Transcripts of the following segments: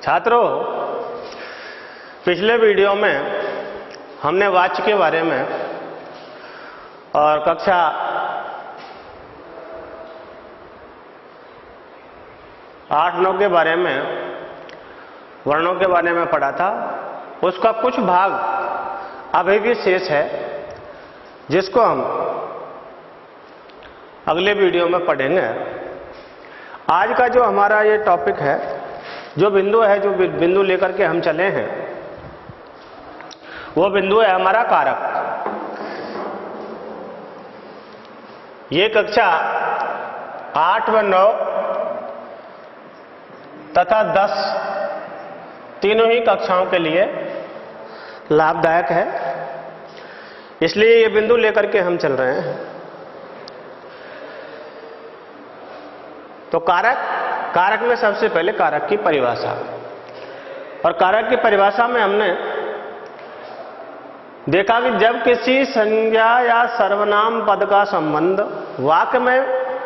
छात्रों, पिछले वीडियो में हमने वाच्य के बारे में और कक्षा 8-9 के बारे में, वर्णों के बारे में पढ़ा था। उसका कुछ भाग अभी भी शेष है, जिसको हम अगले वीडियो में पढ़ेंगे। आज का जो हमारा ये टॉपिक है, जो बिंदु है, जो बिंदु लेकर के हम चले हैं, वो बिंदु है हमारा कारक। ये कक्षा 8 व 9 तथा 10 तीनों ही कक्षाओं के लिए लाभदायक है, इसलिए ये बिंदु लेकर के हम चल रहे हैं। तो कारक में सबसे पहले कारक की परिभाषा, और कारक की परिभाषा में हमने देखा कि जब किसी संज्ञा या सर्वनाम पद का संबंध वाक्य में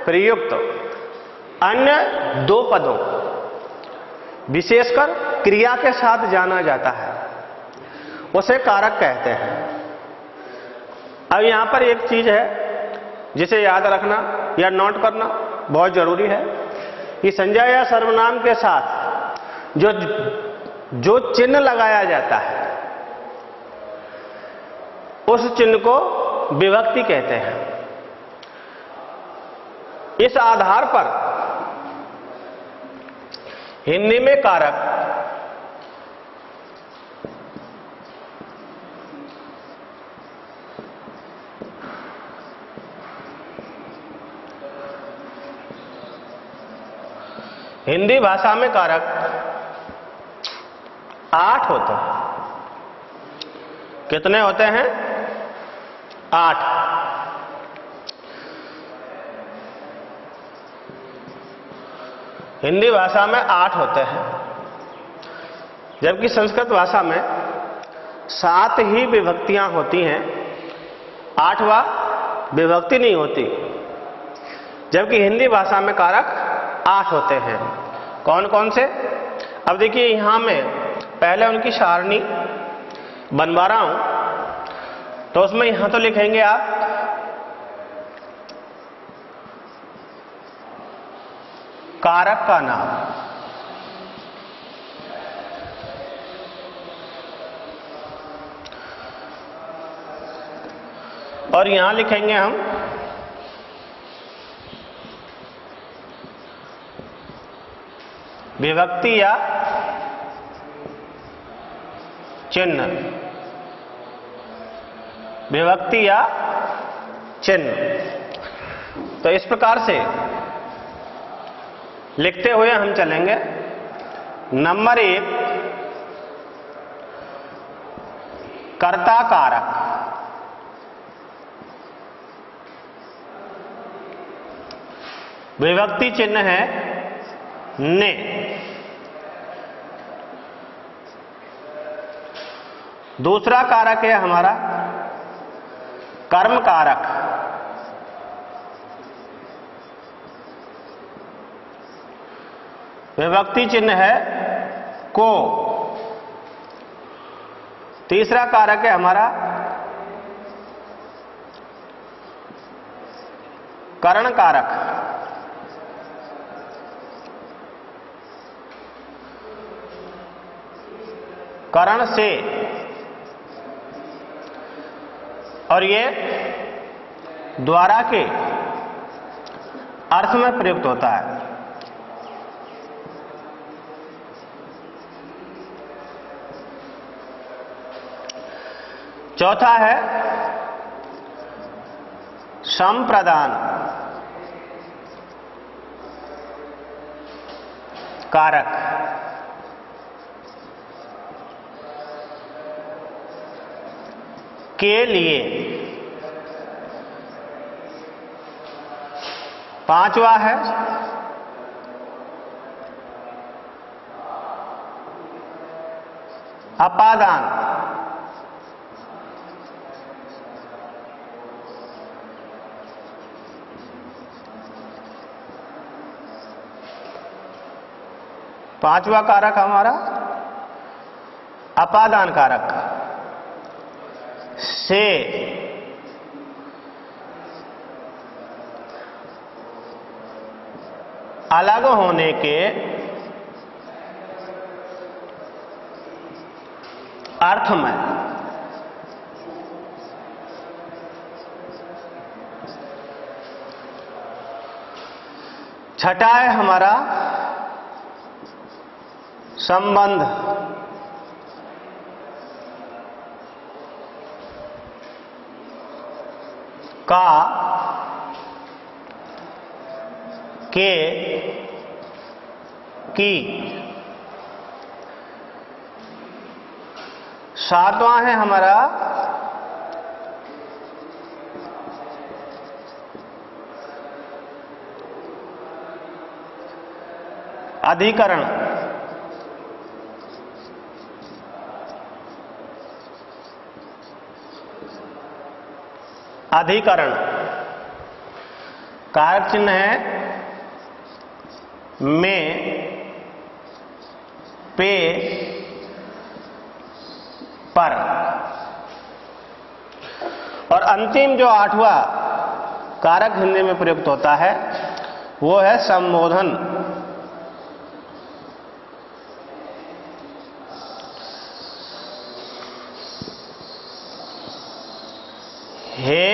प्रयुक्त अन्य दो पदों, विशेषकर क्रिया के साथ जाना जाता है, उसे कारक कहते हैं। अब यहां पर एक चीज है जिसे याद रखना या नोट करना बहुत जरूरी है कि संज्ञा या सर्वनाम के साथ जो चिन्ह लगाया जाता है, उस चिन्ह को विभक्ति कहते हैं। इस आधार पर हिंदी में कारक हिंदी भाषा में कारक 8 होते हैं। कितने होते हैं? 8। हिंदी भाषा में 8 होते हैं, जबकि संस्कृत भाषा में 7 ही विभक्तियां होती हैं, 8वां विभक्ति नहीं होती। जबकि हिंदी भाषा में कारक 8 होते हैं। कौन कौन से? अब देखिए, यहां में पहले उनकी सारणी बनवा रहा हूं, तो उसमें यहां तो लिखेंगे आप कारक का नाम, और यहां लिखेंगे हम विभक्ति या चिन्ह। विभक्ति या चिन्ह। तो इस प्रकार से लिखते हुए हम चलेंगे। नंबर 1, कर्ता कारक। विभक्ति चिन्ह है ने। दूसरा कारक है हमारा कर्म कारक। विभक्ति चिन्ह है को। तीसरा कारक है हमारा करण कारक। करण से, और ये द्वारा के अर्थ में प्रयुक्त होता है। चौथा है संप्रदान कारक। के लिए। पांचवा है अपादान। पांचवा कारक हमारा अपादान कारक से अलग होने के अर्थ में छठा है हमारा संबंध का के की। सातवां है हमारा अधिकरण। अधिकरण कारक चिन्ह है में, पे, पर। और अंतिम जो आठवां कारक हिंदी में प्रयुक्त होता है वो है संबोधन। हे,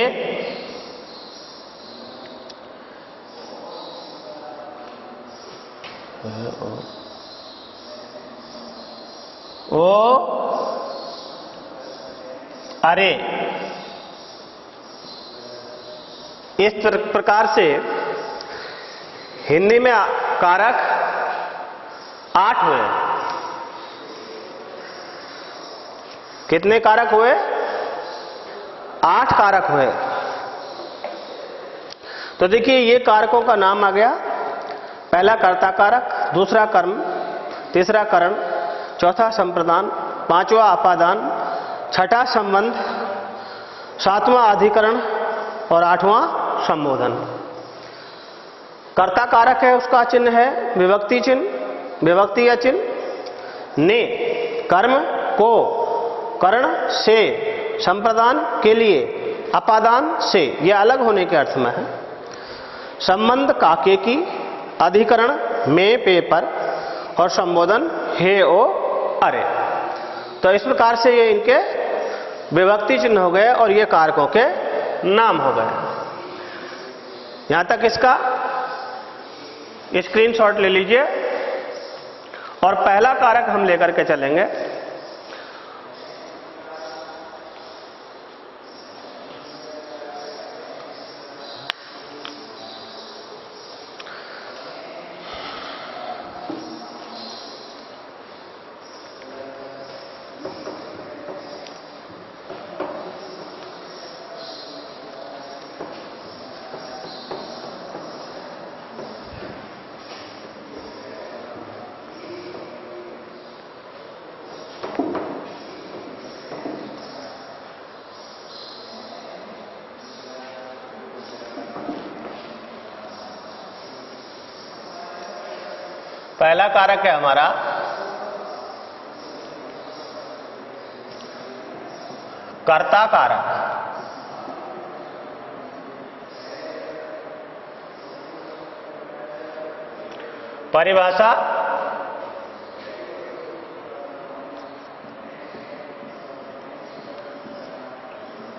ओ, अरे। इस प्रकार से हिंदी में कारक 8 हुए। कितने कारक हुए? 8 कारक हुए। तो देखिए ये कारकों का नाम आ गया। पहला कर्ता कारक, दूसरा कर्म, तीसरा करण, चौथा संप्रदान, पांचवा अपादान, छठा संबंध, सातवां अधिकरण और आठवां संबोधन। कर्ता कारक है, उसका चिन्ह है विभक्ति चिन्ह, विभक्ति या चिन्ह। ने कर्म को करण से, संप्रदान के लिए, अपादान से, यह अलग होने के अर्थ में है। संबंध काके की, अधिकरण में, पे, पर और संबोधन हे, ओ, अरे। तो इस प्रकार से ये इनके विभक्ति चिन्ह हो गए और ये कारकों के नाम हो गए। यहां तक इसका स्क्रीनशॉट ले लीजिए और पहला कारक हम लेकर के चलेंगे। पहला कारक है हमारा कर्ता कारक। परिभाषा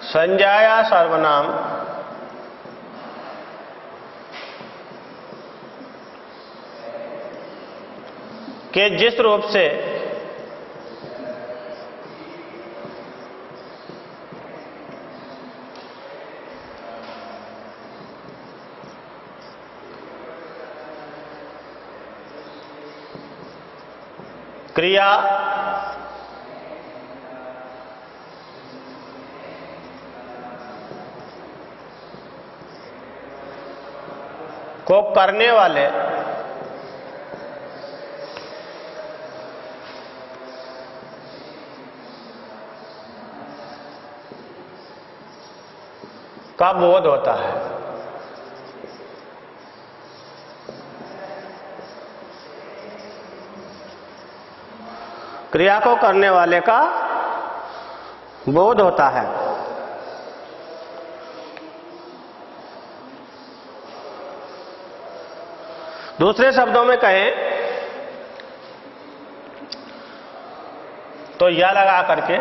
संज्ञा या सर्वनाम के जिस रूप से क्रिया को करने वाले का बोध होता है। क्रिया को करने वाले का बोध होता है। दूसरे शब्दों में कहें तो या लगा करके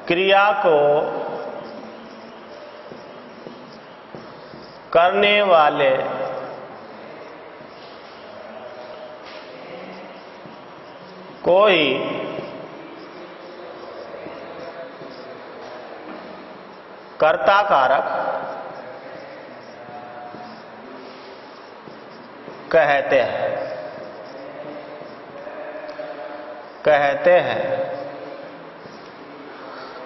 क्रिया को करने वाले को ही कर्ता कारक कहते हैं।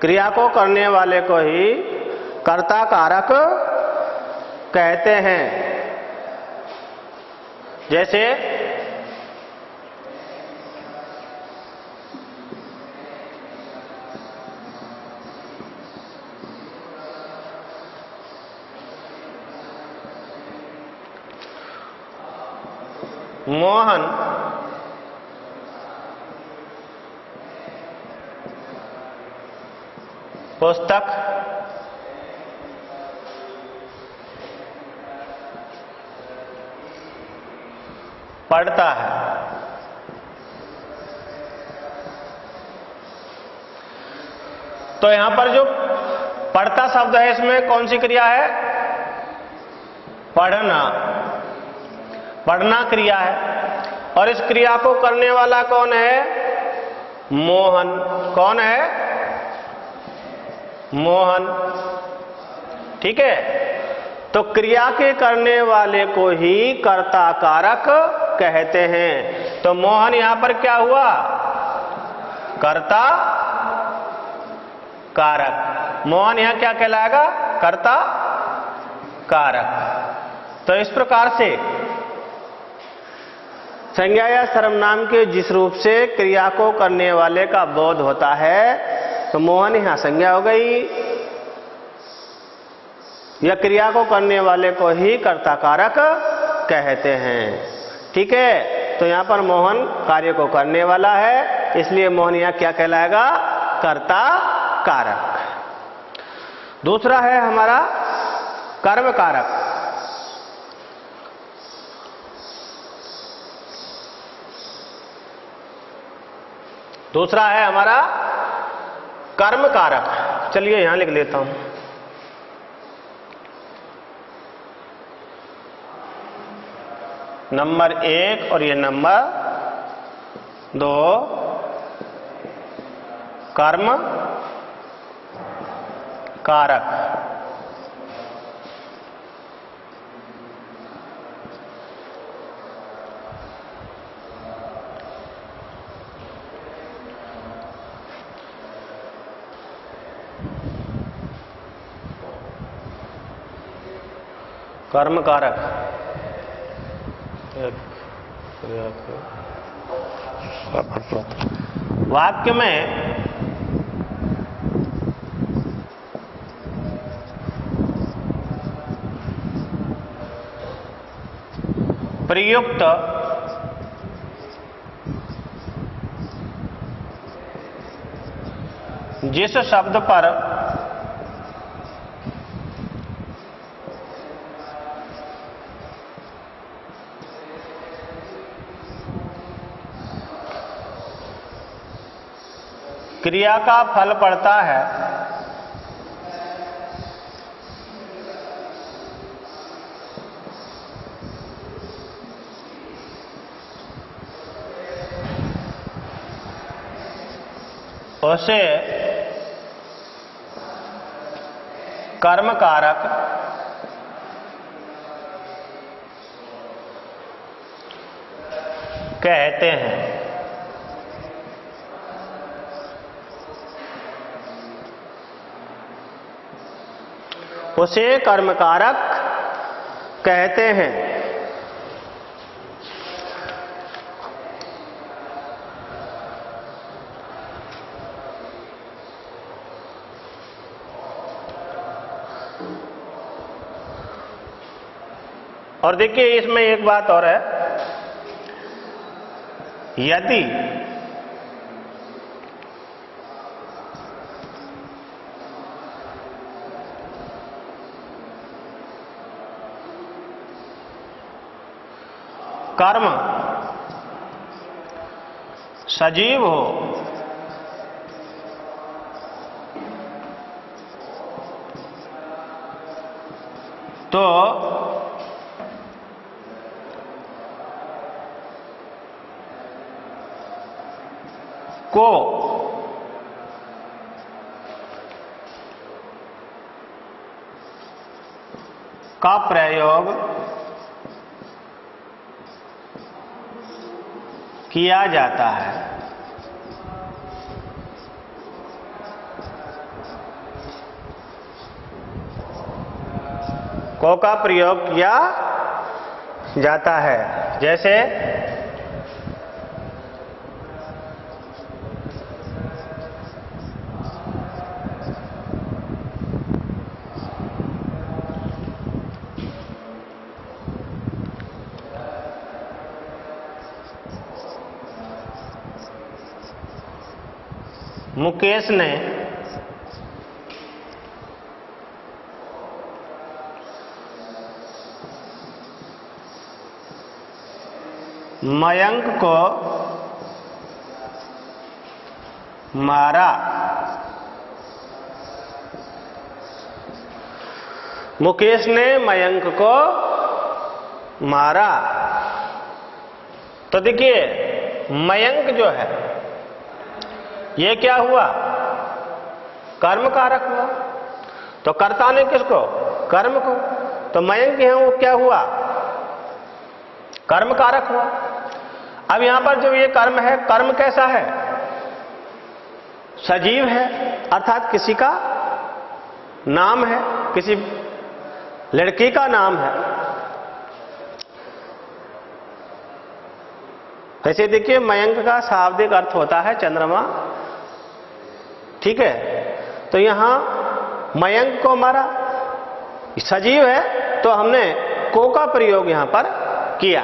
क्रिया को करने वाले को ही कर्ता कारक कहते हैं। जैसे मोहन पुस्तक पढ़ता है। तो यहां पर जो पढ़ता शब्द है इसमें कौन सी क्रिया है? पढ़ना। पढ़ना क्रिया है और इस क्रिया को करने वाला कौन है? मोहन। कौन है? मोहन। ठीक है। तो क्रिया के करने वाले को ही कर्ता कारक कहते हैं। तो मोहन यहां पर क्या हुआ? कर्ता कारक। मोहन यहां क्या कहलाएगा? कर्ता कारक। तो इस प्रकार से संज्ञा या सर्वनाम के जिस रूप से क्रिया को करने वाले का बोध होता है, तो मोहन यहां संज्ञा हो गई। या क्रिया को करने वाले को ही कर्ता कारक कहते हैं। ठीक है। तो यहां पर मोहन कार्य को करने वाला है, इसलिए मोहन यहां क्या कहलाएगा? कर्ता कारक। दूसरा है हमारा कर्म कारक। दूसरा है हमारा कर्म कारक। चलिए यहां लिख लेता हूं। नंबर 1 और ये नंबर 2 कर्म कारक। कर्म कारक वाक्य में प्रयुक्त जिस शब्द पर क्रिया का फल पड़ता है, उसे कर्म कारक कहते हैं। उसे कर्म कारक कहते हैं। और देखिए इसमें एक बात और है, यदि कर्म सजीव हो तो को का प्रयोग किया जाता है। को का प्रयोग किया जाता है। जैसे मुकेश ने मयंक को मारा। मुकेश ने मयंक को मारा। तो देखिए मयंक जो है ये क्या हुआ, कर्म कारक हुआ। तो कर्ता ने किसको, कर्म को। तो मयंक है वो क्या हुआ, कर्म कारक हुआ। अब यहां पर जो ये कर्म है, कर्म कैसा है, सजीव है, अर्थात किसी का नाम है, किसी लड़की का नाम है। ऐसे देखिए मयंक का शाब्दिक अर्थ होता है चंद्रमा, ठीक है। तो यहां मयंक को मारा, सजीव है तो हमने को का प्रयोग यहां पर किया।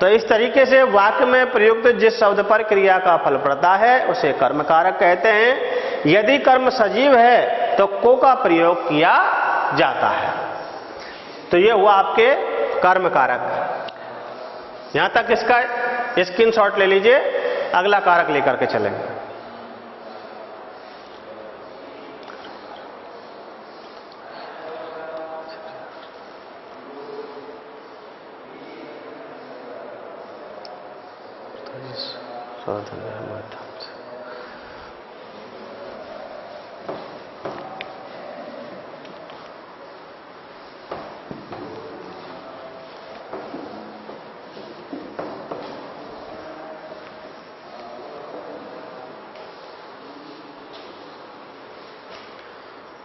तो इस तरीके से वाक्य में प्रयुक्त जिस शब्द पर क्रिया का फल पड़ता है उसे कर्म कारक कहते हैं। यदि कर्म सजीव है तो को का प्रयोग किया जाता है। तो ये हुआ आपके कर्म कारक। यहां तक इसका स्क्रीनशॉट ले लीजिए, अगला कारक लेकर के चलेंगे।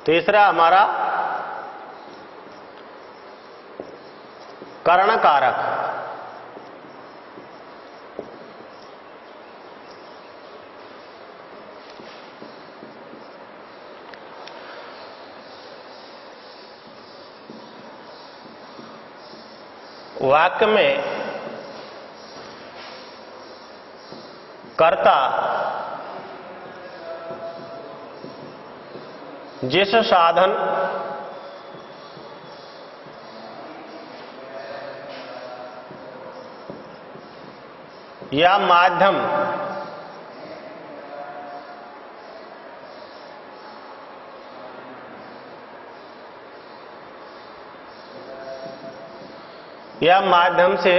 तीसरा हमारा करण कारक। वाक्य में कर्ता जिस साधन या माध्यम से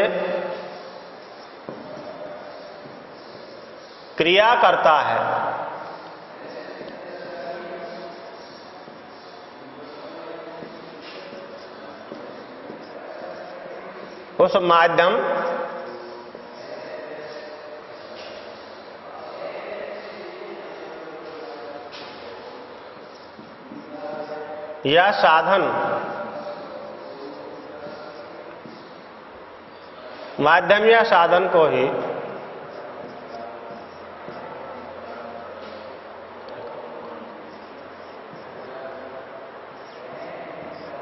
क्रिया करता है उस माध्यम या साधन, माध्यम या साधन को ही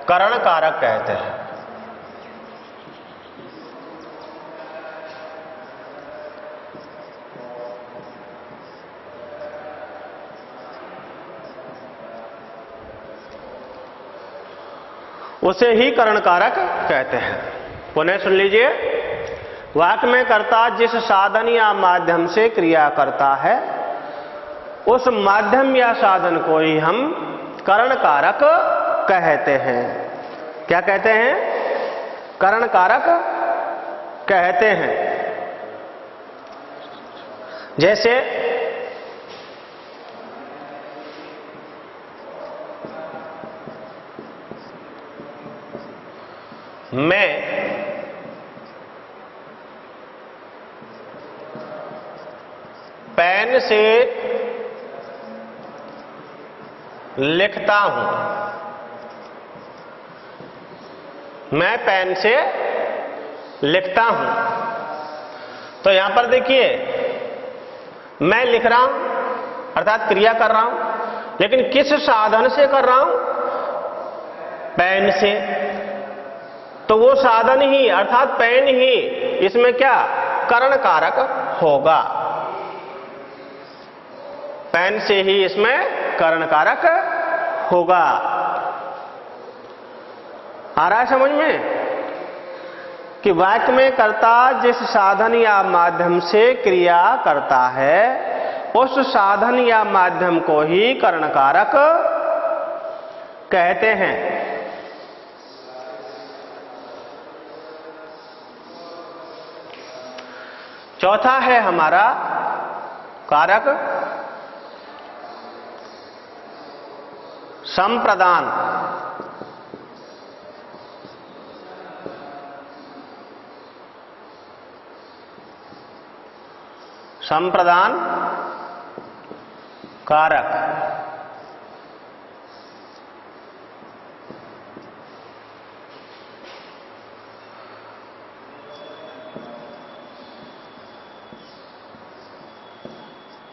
करण कारक कहते हैं। उसे ही करण कारक कहते हैं। पुनः सुन लीजिए, वाक्य में कर्ता जिस साधन या माध्यम से क्रिया करता है उस माध्यम या साधन को ही हम करण कारक कहते हैं। क्या कहते हैं? करण कारक कहते हैं। जैसे मैं पेन से लिखता हूं। मैं पेन से लिखता हूं। तो यहां पर देखिए, मैं लिख रहा हूं अर्थात क्रिया कर रहा हूं, लेकिन किस साधन से कर रहा हूं? पेन से। तो वो साधन ही अर्थात पेन ही इसमें क्या करण कारक होगा। पेन से ही इसमें करण कारक होगा। आ रहा है समझ में कि वाक्य में कर्ता जिस साधन या माध्यम से क्रिया करता है उस साधन या माध्यम को ही करण कारक कहते हैं। चौथा है हमारा कारक संप्रदान। संप्रदान कारक।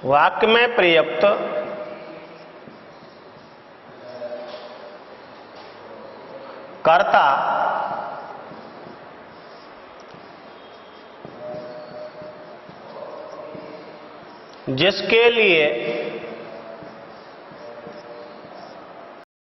वाक्य में प्रयुक्त कर्ता जिसके लिए